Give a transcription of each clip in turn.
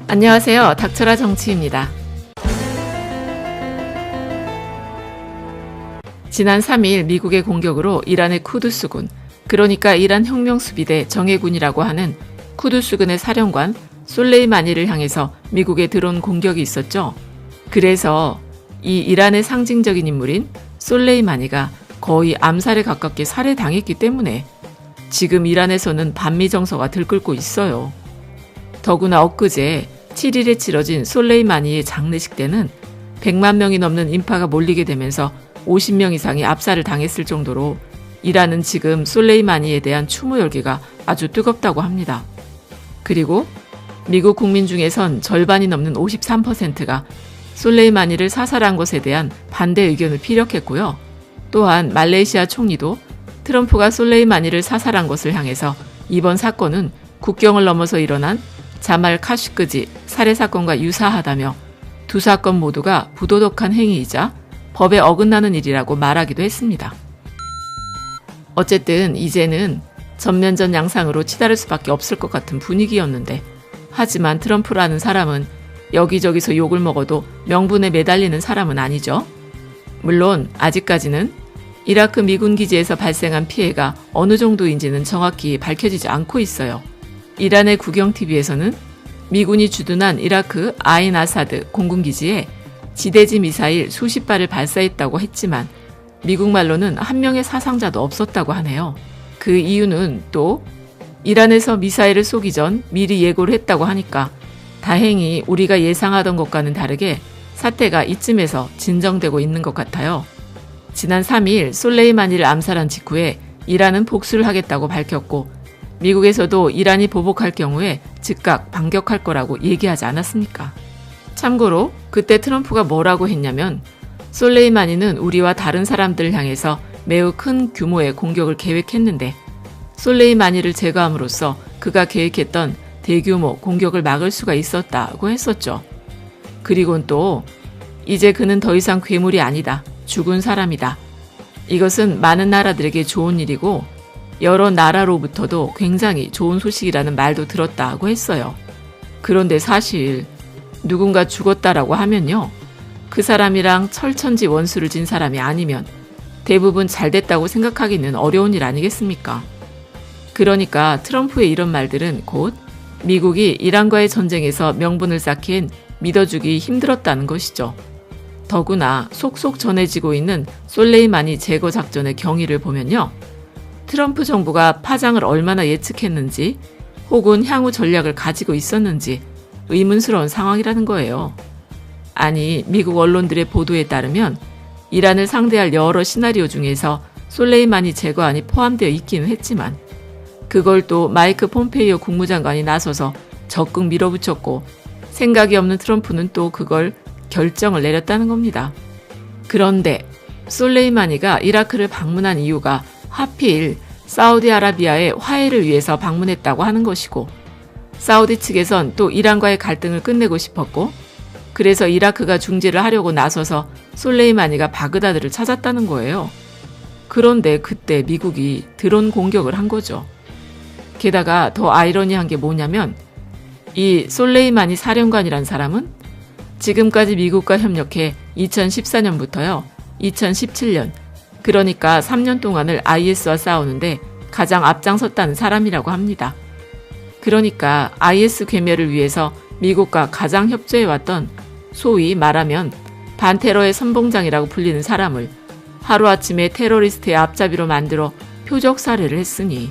안녕하세요. 닥쳐라 정치입니다. 지난 3일 미국의 공격으로 이란의 쿠두스군, 그러니까 이란 혁명수비대 정예군이라고 하는 쿠두스군의 사령관 솔레이마니를 향해서 미국의 드론 공격이 있었죠. 그래서 이 이란의 상징적인 인물인 솔레이마니가 거의 암살에 가깝게 살해당했기 때문에 지금 이란에서는 반미 정서가 들끓고 있어요. 더구나 엊그제 7일에 치러진 솔레이마니의 장례식 때는 100만 명이 넘는 인파가 몰리게 되면서 50명 이상이 압살을 당했을 정도로 이란은 지금 솔레이마니에 대한 추모 열기가 아주 뜨겁다고 합니다. 그리고 미국 국민 중에선 절반이 넘는 53%가 솔레이마니를 사살한 것에 대한 반대 의견을 피력했고요. 또한 말레이시아 총리도 트럼프가 솔레이마니를 사살한 것을 향해서 이번 사건은 국경을 넘어서 일어난 자말 카슈크지 살해 사건과 유사하다며 두 사건 모두가 부도덕한 행위이자 법에 어긋나는 일이라고 말하기도 했습니다. 어쨌든 이제는 전면전 양상으로 치달을 수밖에 없을 것 같은 분위기였는데, 하지만 트럼프라는 사람은 여기저기서 욕을 먹어도 명분에 매달리는 사람은 아니죠. 물론 아직까지는 이라크 미군 기지에서 발생한 피해가 어느 정도인지는 정확히 밝혀지지 않고 있어요. 이란의 국영TV에서는 미군이 주둔한 이라크 아인 아사드 공군기지에 지대지 미사일 수십 발을 발사했다고 했지만 미국 말로는 한 명의 사상자도 없었다고 하네요. 그 이유는 또 이란에서 미사일을 쏘기 전 미리 예고를 했다고 하니까 다행히 우리가 예상하던 것과는 다르게 사태가 이쯤에서 진정되고 있는 것 같아요. 지난 3일 솔레이마니를 암살한 직후에 이란은 복수를 하겠다고 밝혔고 미국에서도 이란이 보복할 경우에 즉각 반격할 거라고 얘기하지 않았습니까? 참고로 그때 트럼프가 뭐라고 했냐면 솔레이마니는 우리와 다른 사람들을 향해서 매우 큰 규모의 공격을 계획했는데 솔레이마니를 제거함으로써 그가 계획했던 대규모 공격을 막을 수가 있었다고 했었죠. 그리고는 또 이제 그는 더 이상 괴물이 아니다. 죽은 사람이다. 이것은 많은 나라들에게 좋은 일이고 여러 나라로부터도 굉장히 좋은 소식이라는 말도 들었다고 했어요. 그런데 사실 누군가 죽었다라고 하면요, 그 사람이랑 철천지 원수를 진 사람이 아니면 대부분 잘 됐다고 생각하기는 어려운 일 아니겠습니까? 그러니까 트럼프의 이런 말들은 곧 미국이 이란과의 전쟁에서 명분을 쌓기엔 믿어주기 힘들었다는 것이죠. 더구나 속속 전해지고 있는 솔레이마니 제거 작전의 경위를 보면요, 트럼프 정부가 파장을 얼마나 예측했는지 혹은 향후 전략을 가지고 있었는지 의문스러운 상황이라는 거예요. 아니, 미국 언론들의 보도에 따르면 이란을 상대할 여러 시나리오 중에서 솔레이마니 제거안이 포함되어 있기는 했지만 그걸 또 마이크 폼페이오 국무장관이 나서서 적극 밀어붙였고 생각이 없는 트럼프는 또 그걸 결정을 내렸다는 겁니다. 그런데 솔레이마니가 이라크를 방문한 이유가 하필 사우디아라비아의 화해를 위해서 방문했다고 하는 것이고 사우디 측에선 또 이란과의 갈등을 끝내고 싶었고 그래서 이라크가 중재를 하려고 나서서 솔레이마니가 바그다드를 찾았다는 거예요. 그런데 그때 미국이 드론 공격을 한 거죠. 게다가 더 아이러니한 게 뭐냐면 이 솔레이마니 사령관이란 사람은 지금까지 미국과 협력해 2014년부터요 2017년, 그러니까 3년 동안을 IS와 싸우는데 가장 앞장섰다는 사람이라고 합니다. 그러니까 IS 괴멸을 위해서 미국과 가장 협조해왔던 소위 말하면 반테러의 선봉장이라고 불리는 사람을 하루아침에 테러리스트의 앞잡이로 만들어 표적 살해를 했으니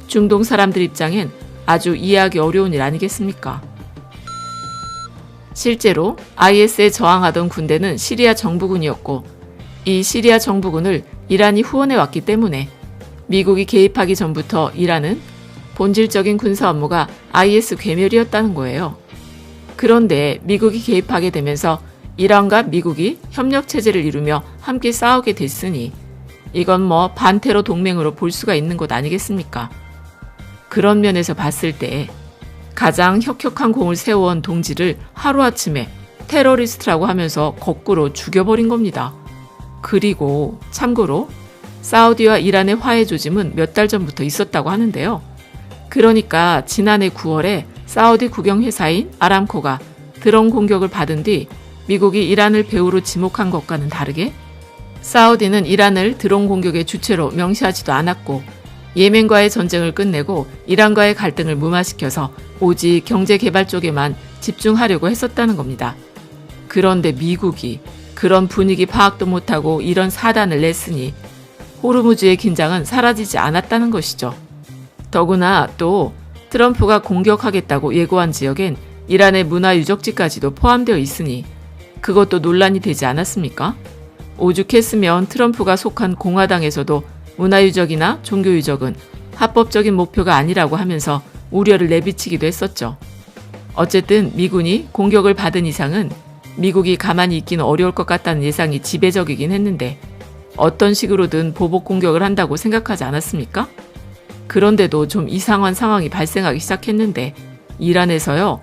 중동 사람들 입장엔 아주 이해하기 어려운 일 아니겠습니까? 실제로 IS에 저항하던 군대는 시리아 정부군이었고 이 시리아 정부군을 이란이 후원해왔기 때문에 미국이 개입하기 전부터 이란은 본질적인 군사 업무가 IS 괴멸이었다는 거예요. 그런데 미국이 개입하게 되면서 이란과 미국이 협력체제를 이루며 함께 싸우게 됐으니 이건 뭐 반테러 동맹으로 볼 수가 있는 것 아니겠습니까? 그런 면에서 봤을 때 가장 혁혁한 공을 세워온 동지를 하루아침에 테러리스트라고 하면서 거꾸로 죽여버린 겁니다. 그리고 참고로 사우디와 이란의 화해 조짐은 몇 달 전부터 있었다고 하는데요. 그러니까 지난해 9월에 사우디 국영회사인 아람코가 드론 공격을 받은 뒤 미국이 이란을 배후로 지목한 것과는 다르게 사우디는 이란을 드론 공격의 주체로 명시하지도 않았고 예멘과의 전쟁을 끝내고 이란과의 갈등을 무마시켜서 오직 경제 개발 쪽에만 집중하려고 했었다는 겁니다. 그런데 미국이 그런 분위기 파악도 못하고 이런 사단을 냈으니 호르무즈의 긴장은 사라지지 않았다는 것이죠. 더구나 또 트럼프가 공격하겠다고 예고한 지역엔 이란의 문화유적지까지도 포함되어 있으니 그것도 논란이 되지 않았습니까? 오죽했으면 트럼프가 속한 공화당에서도 문화유적이나 종교유적은 합법적인 목표가 아니라고 하면서 우려를 내비치기도 했었죠. 어쨌든 미군이 공격을 받은 이상은 미국이 가만히 있기는 어려울 것 같다는 예상이 지배적이긴 했는데 어떤 식으로든 보복 공격을 한다고 생각하지 않았습니까? 그런데도 좀 이상한 상황이 발생하기 시작했는데 이란에서요.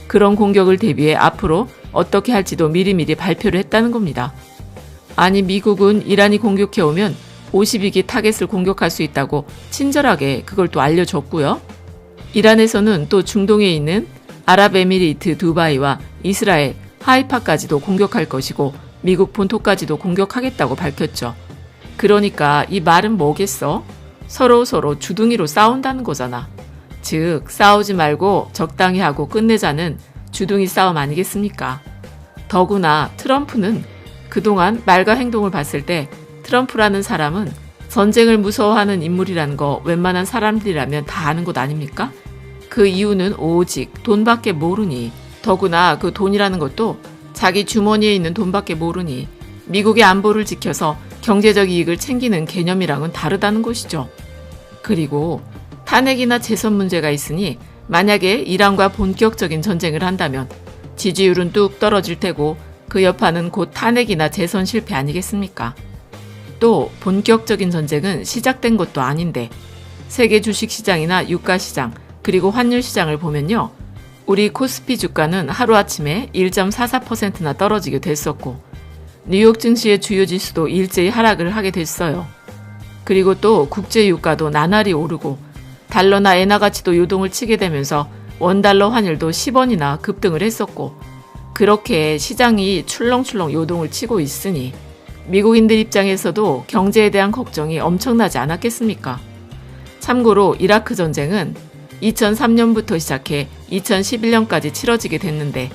그런 공격을 대비해 앞으로 어떻게 할지도 미리미리 발표를 했다는 겁니다. 아니 미국은 이란이 공격해오면 52기 타겟을 공격할 수 있다고 친절하게 그걸 또 알려줬고요. 이란에서는 또 중동에 있는 아랍에미리트 두바이와 이스라엘, 하이파까지도 공격할 것이고 미국 본토까지도 공격하겠다고 밝혔죠. 그러니까 이 말은 뭐겠어? 서로 주둥이로 싸운다는 거잖아. 즉 싸우지 말고 적당히 하고 끝내자는 주둥이 싸움 아니겠습니까? 더구나 트럼프는 그동안 말과 행동을 봤을 때 트럼프라는 사람은 전쟁을 무서워하는 인물이라는 거 웬만한 사람들이라면 다 아는 것 아닙니까? 그 이유는 오직 돈밖에 모르니 더구나 그 돈이라는 것도 자기 주머니에 있는 돈밖에 모르니 미국의 안보를 지켜서 경제적 이익을 챙기는 개념이랑은 다르다는 것이죠. 그리고 탄핵이나 재선 문제가 있으니 만약에 이란과 본격적인 전쟁을 한다면 지지율은 뚝 떨어질 테고 그 여파는 곧 탄핵이나 재선 실패 아니겠습니까? 또 본격적인 전쟁은 시작된 것도 아닌데 세계 주식시장이나 유가시장 그리고 환율시장을 보면요. 우리 코스피 주가는 하루아침에 1.44%나 떨어지게 됐었고 뉴욕 증시의 주요 지수도 일제히 하락을 하게 됐어요. 그리고 또 국제 유가도 나날이 오르고 달러나 엔화 가치도 요동을 치게 되면서 원달러 환율도 10원이나 급등을 했었고 그렇게 시장이 출렁출렁 요동을 치고 있으니 미국인들 입장에서도 경제에 대한 걱정이 엄청나지 않았겠습니까? 참고로 이라크 전쟁은 2003년부터 시작해 2011년까지 치러지게 됐는데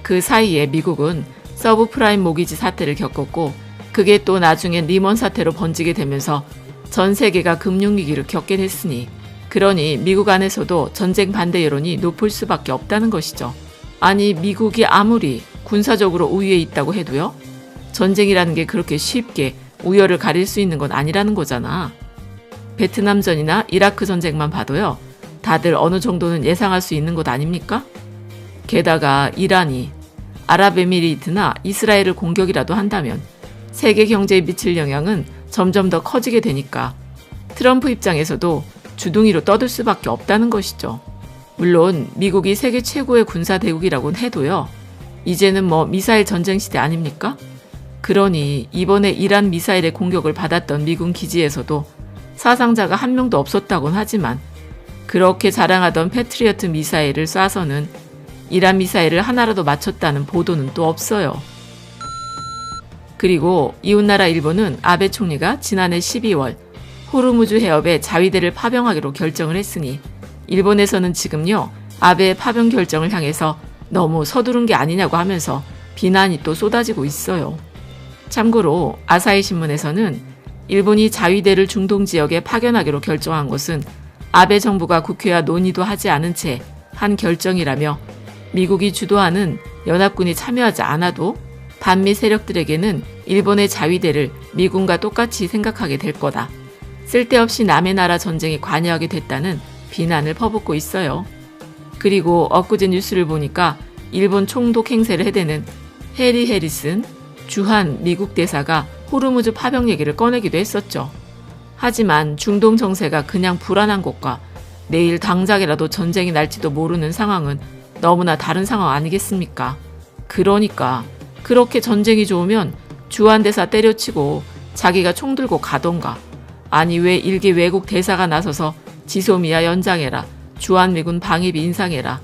그 사이에 미국은 서브프라임 모기지 사태를 겪었고 그게 또 나중엔 리먼 사태로 번지게 되면서 전 세계가 금융위기를 겪게 됐으니 그러니 미국 안에서도 전쟁 반대 여론이 높을 수밖에 없다는 것이죠. 아니 미국이 아무리 군사적으로 우위에 있다고 해도요. 전쟁이라는 게 그렇게 쉽게 우열을 가릴 수 있는 건 아니라는 거잖아. 베트남전이나 이라크 전쟁만 봐도요. 다들 어느 정도는 예상할 수 있는 것 아닙니까? 게다가 이란이 아랍에미리트나 이스라엘을 공격이라도 한다면 세계 경제에 미칠 영향은 점점 더 커지게 되니까 트럼프 입장에서도 주둥이로 떠들 수밖에 없다는 것이죠. 물론 미국이 세계 최고의 군사대국이라고는 해도요. 이제는 뭐 미사일 전쟁 시대 아닙니까? 그러니 이번에 이란 미사일의 공격을 받았던 미군 기지에서도 사상자가 한 명도 없었다곤 하지만 그렇게 자랑하던 패트리어트 미사일을 쏴서는 이란 미사일을 하나라도 맞췄다는 보도는 또 없어요. 그리고 이웃나라 일본은 아베 총리가 지난해 12월 호르무즈 해협에 자위대를 파병하기로 결정을 했으니 일본에서는 지금요 아베의 파병 결정을 향해서 너무 서두른 게 아니냐고 하면서 비난이 또 쏟아지고 있어요. 참고로 아사히 신문에서는 일본이 자위대를 중동 지역에 파견하기로 결정한 것은 아베 정부가 국회와 논의도 하지 않은 채 한 결정이라며 미국이 주도하는 연합군이 참여하지 않아도 반미 세력들에게는 일본의 자위대를 미군과 똑같이 생각하게 될 거다. 쓸데없이 남의 나라 전쟁에 관여하게 됐다는 비난을 퍼붓고 있어요. 그리고 엊그제 뉴스를 보니까 일본 총독 행세를 해대는 해리 해리슨 주한 미국 대사가 호르무즈 파병 얘기를 꺼내기도 했었죠. 하지만 중동 정세가 그냥 불안한 것과 내일 당장이라도 전쟁이 날지도 모르는 상황은 너무나 다른 상황 아니겠습니까? 그러니까 그렇게 전쟁이 좋으면 주한 대사 때려치고 자기가 총 들고 가던가 아니 왜 일개 외국 대사가 나서서 지소미아 연장해라 주한미군 방위비 인상해라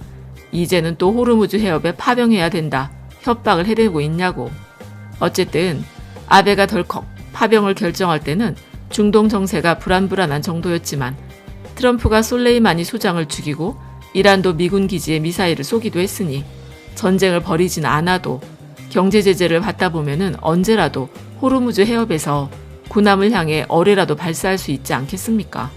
이제는 또 호르무즈 해협에 파병해야 된다 협박을 해대고 있냐고. 어쨌든 아베가 덜컥 파병을 결정할 때는 중동 정세가 불안불안한 정도였지만 트럼프가 솔레이마니 소장을 죽이고 이란도 미군 기지에 미사일을 쏘기도 했으니 전쟁을 벌이진 않아도 경제 제재를 받다 보면은 언제라도 호르무즈 해협에서 군함을 향해 어뢰라도 발사할 수 있지 않겠습니까?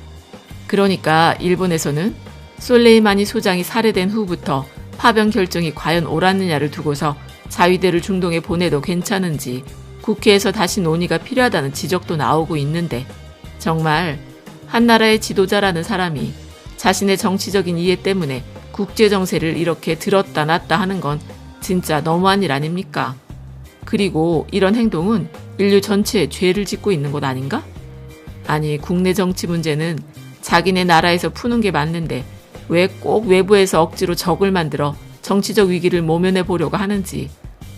그러니까 일본에서는 솔레이마니 소장이 살해된 후부터 파병 결정이 과연 옳았느냐를 두고서 자위대를 중동에 보내도 괜찮은지 국회에서 다시 논의가 필요하다는 지적도 나오고 있는데, 정말 한 나라의 지도자라는 사람이 자신의 정치적인 이해 때문에 국제 정세를 이렇게 들었다 놨다 하는 건 진짜 너무한 일 아닙니까? 그리고 이런 행동은 인류 전체에 죄를 짓고 있는 것 아닌가? 아니, 국내 정치 문제는 자기네 나라에서 푸는 게 맞는데 왜 꼭 외부에서 억지로 적을 만들어 정치적 위기를 모면해 보려고 하는지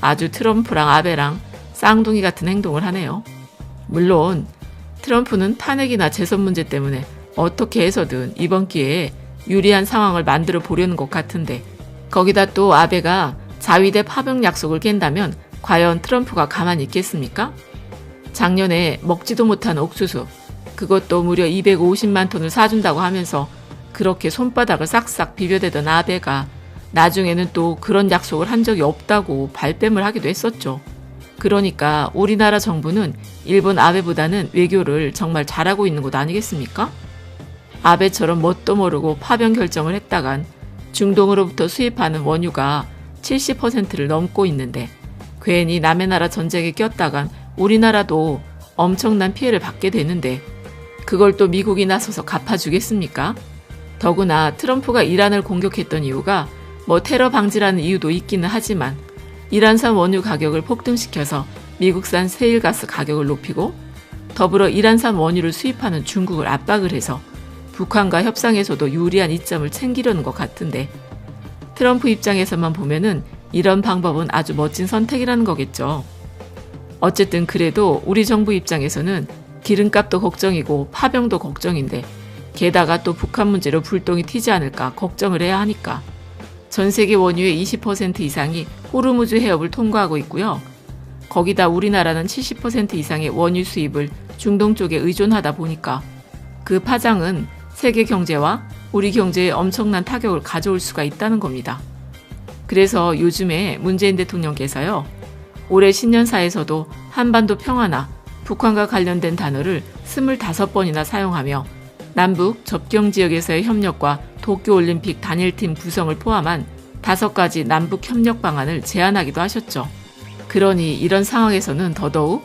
아주 트럼프랑 아베랑 쌍둥이 같은 행동을 하네요. 물론 트럼프는 탄핵이나 재선 문제 때문에 어떻게 해서든 이번 기회에 유리한 상황을 만들어 보려는 것 같은데, 거기다 또 아베가 자위대 파병 약속을 깬다면 과연 트럼프가 가만히 있겠습니까? 작년에 먹지도 못한 옥수수, 그것도 무려 250만 톤을 사준다고 하면서 그렇게 손바닥을 싹싹 비벼대던 아베가 나중에는 또 그런 약속을 한 적이 없다고 발뺌을 하기도 했었죠. 그러니까 우리나라 정부는 일본 아베보다는 외교를 정말 잘하고 있는 것 아니겠습니까? 아베처럼 뭣도 모르고 파병 결정을 했다간 중동으로부터 수입하는 원유가 70%를 넘고 있는데 괜히 남의 나라 전쟁에 꼈다간 우리나라도 엄청난 피해를 받게 되는데 그걸 또 미국이 나서서 갚아주겠습니까? 더구나 트럼프가 이란을 공격했던 이유가 뭐 테러 방지라는 이유도 있기는 하지만 이란산 원유 가격을 폭등시켜서 미국산 세일가스 가격을 높이고 더불어 이란산 원유를 수입하는 중국을 압박을 해서 북한과 협상에서도 유리한 이점을 챙기려는 것 같은데, 트럼프 입장에서만 보면은 이런 방법은 아주 멋진 선택이라는 거겠죠. 어쨌든 그래도 우리 정부 입장에서는 기름값도 걱정이고 파병도 걱정인데 게다가 또 북한 문제로 불똥이 튀지 않을까 걱정을 해야 하니까 전 세계 원유의 20% 이상이 호르무즈 해협을 통과하고 있고요. 거기다 우리나라는 70% 이상의 원유 수입을 중동 쪽에 의존하다 보니까 그 파장은 세계 경제와 우리 경제에 엄청난 타격을 가져올 수가 있다는 겁니다. 그래서 요즘에 문재인 대통령께서요, 올해 신년사에서도 한반도 평화나 북한과 관련된 단어를 25번이나 사용하며 남북 접경 지역에서의 협력과 도쿄올림픽 단일팀 구성을 포함한 5가지 남북 협력 방안을 제안하기도 하셨죠. 그러니 이런 상황에서는 더더욱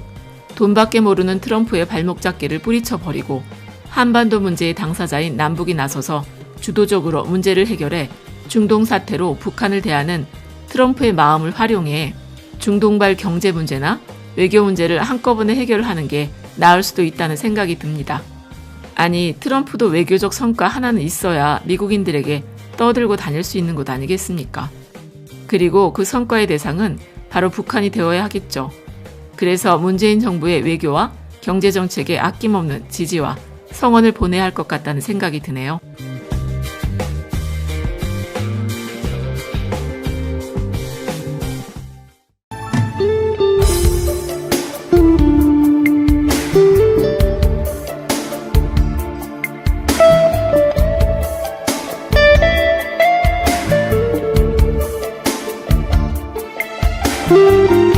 돈밖에 모르는 트럼프의 발목 잡기를 뿌리쳐버리고 한반도 문제의 당사자인 남북이 나서서 주도적으로 문제를 해결해 중동 사태로 북한을 대하는 트럼프의 마음을 활용해 중동발 경제 문제나 외교 문제를 한꺼번에 해결하는 게 나을 수도 있다는 생각이 듭니다. 아니, 트럼프도 외교적 성과 하나는 있어야 미국인들에게 떠들고 다닐 수 있는 것 아니겠습니까? 그리고 그 성과의 대상은 바로 북한이 되어야 하겠죠. 그래서 문재인 정부의 외교와 경제 정책에 아낌없는 지지와 성원을 보내야 할 것 같다는 생각이 드네요. Thank you.